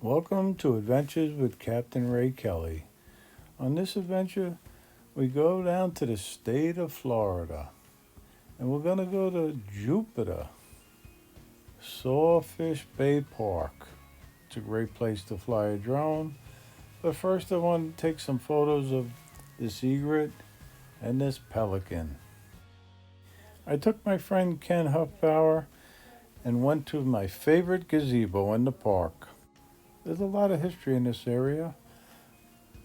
Welcome to Adventures with Captain Ray Kelly. On this adventure, we go down to the state of Florida, and we're going to go to Jupiter, Sawfish Bay Park. It's a great place to fly a drone, but first I want to take some photos of this egret and this pelican. I took my friend Ken Hofbauer and went to my favorite gazebo in the park. There's a lot of history in this area.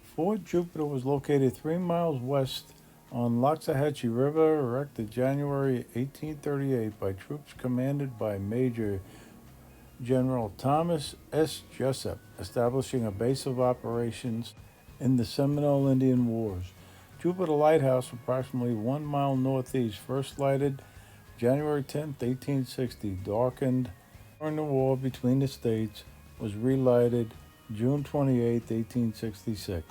Fort Jupiter was located 3 miles west on Loxahatchee River, erected January 1838 by troops commanded by Major General Thomas S. Jessup, establishing a base of operations in the Seminole Indian Wars. Jupiter Lighthouse, approximately 1 mile northeast, first lighted January 10, 1860, darkened during the war between the states, was relighted June 28, 1866.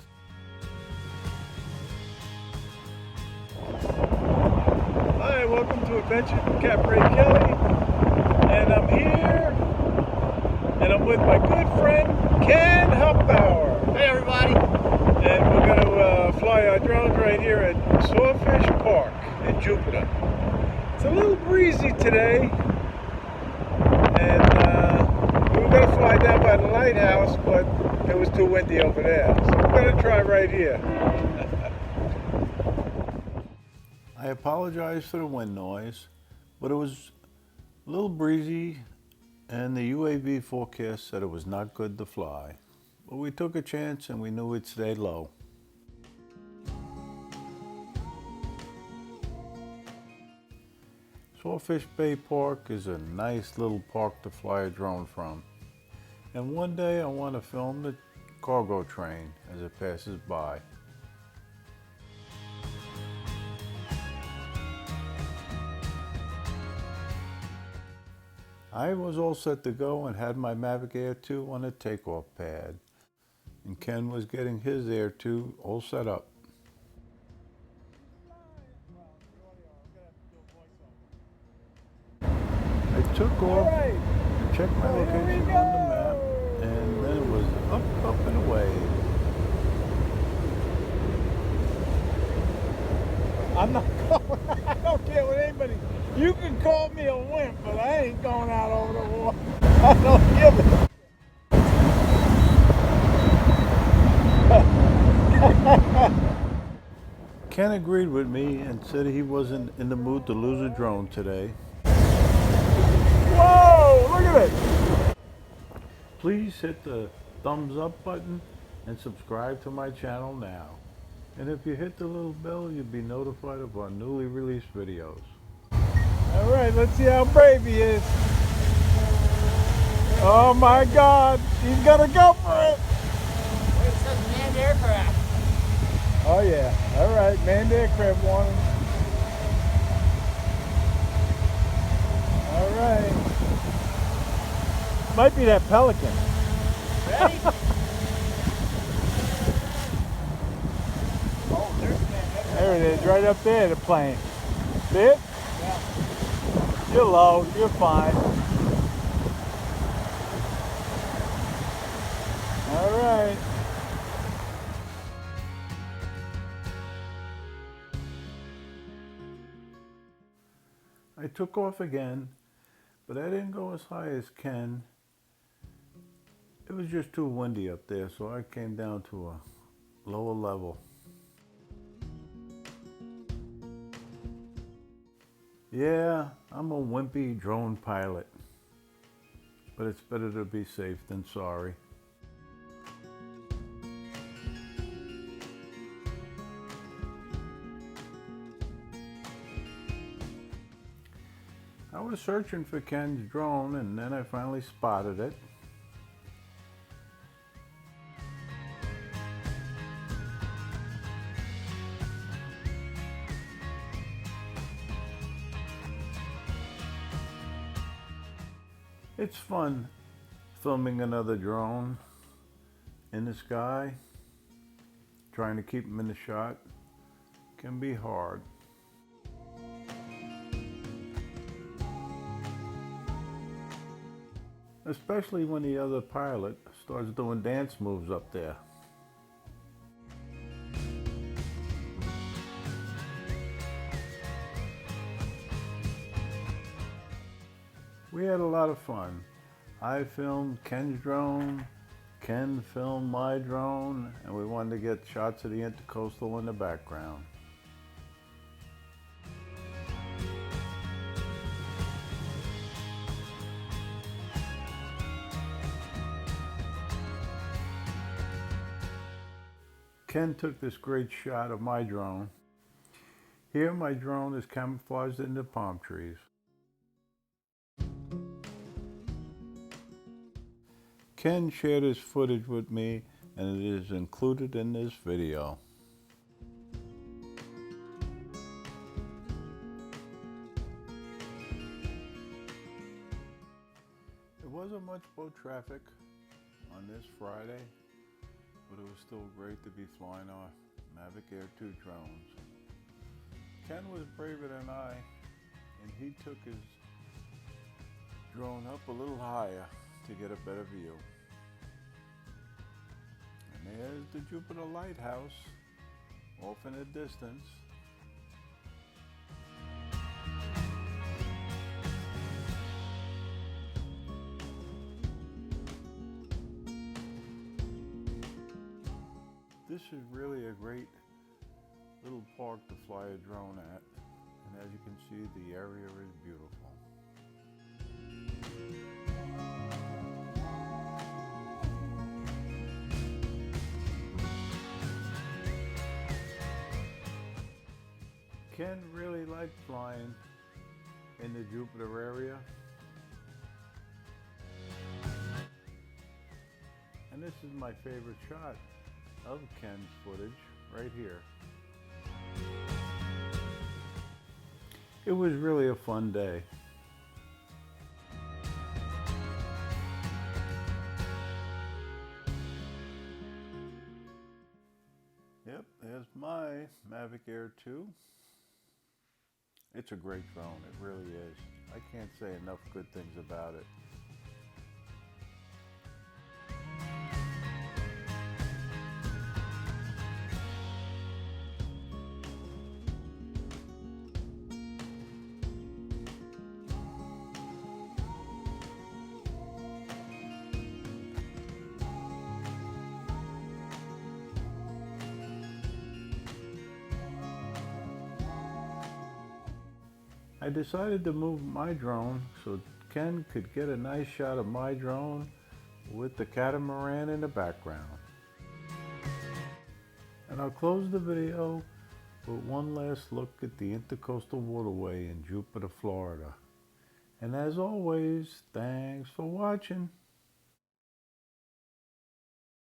Hi, welcome to Adventures with Captain Ray Kelly, and I'm here, and I'm with my good friend Ken Hofbauer. Hey everybody! And we're going to fly our drones right here at Sawfish Park in Jupiter. It's a little breezy today, and we were going to fly down by the lighthouse, but it was too windy over there. So we're going to try right here. I apologize for the wind noise, but it was a little breezy, and the UAV forecast said it was not good to fly. But we took a chance and we knew we'd stay low. Sawfish Bay Park is a nice little park to fly a drone from. And one day I want to film the cargo train as it passes by. I was all set to go and had my Mavic Air 2 on a takeoff pad. And Ken was getting his Air 2 all set up. I took off and checked my location on the map, and then it was up and away. I'm not going. I don't care what anybody. You can call me a wimp, but I ain't going out over the water. I don't give it. Ken agreed with me and said he wasn't in the mood to lose a drone today. Whoa! Look at it. Please hit the thumbs up button and subscribe to my channel now. And if you hit the little bell, you'll be notified of our newly released videos. All right, let's see how brave he is. Oh my God, he's gonna go for it. Wait, it says manned aircraft. Oh yeah. All right, manned aircraft warning. All right. Might be that pelican. Ready? Oh, there's manned aircraft. There it is, right up there, the plane. See it? Yeah. You're low, you're fine. All right. I took off again, but I didn't go as high as Ken. It was just too windy up there, so I came down to a lower level. Yeah, I'm a wimpy drone pilot, but it's better to be safe than sorry. I was searching for Ken's drone, and then I finally spotted it. It's fun filming another drone in the sky. Trying to keep them in the shot can be hard. especially when the other pilot starts doing dance moves up there. We had a lot of fun. I filmed Ken's drone, Ken filmed my drone, and we wanted to get shots of the Intercoastal in the background. Ken took this great shot of my drone. Here my drone is camouflaged in the palm trees. Ken shared his footage with me and it is included in this video. There wasn't much boat traffic on this Friday, but it was still great to be flying our Mavic Air 2 drones. Ken was braver than I, and he took his drone up a little higher to get a better view. And there's the Jupiter Lighthouse off in the distance. This is really a great little park to fly a drone at, and as you can see, the area is beautiful. Ken really liked flying in the Jupiter area. And this is my favorite shot of Ken's footage right here. It was really a fun day. Yep, there's my Mavic Air 2. It's a great drone, it really is. I can't say enough good things about it. I decided to move my drone so Ken could get a nice shot of my drone with the catamaran in the background. And I'll close the video with one last look at the Intercoastal Waterway in Jupiter, Florida. And as always, thanks for watching.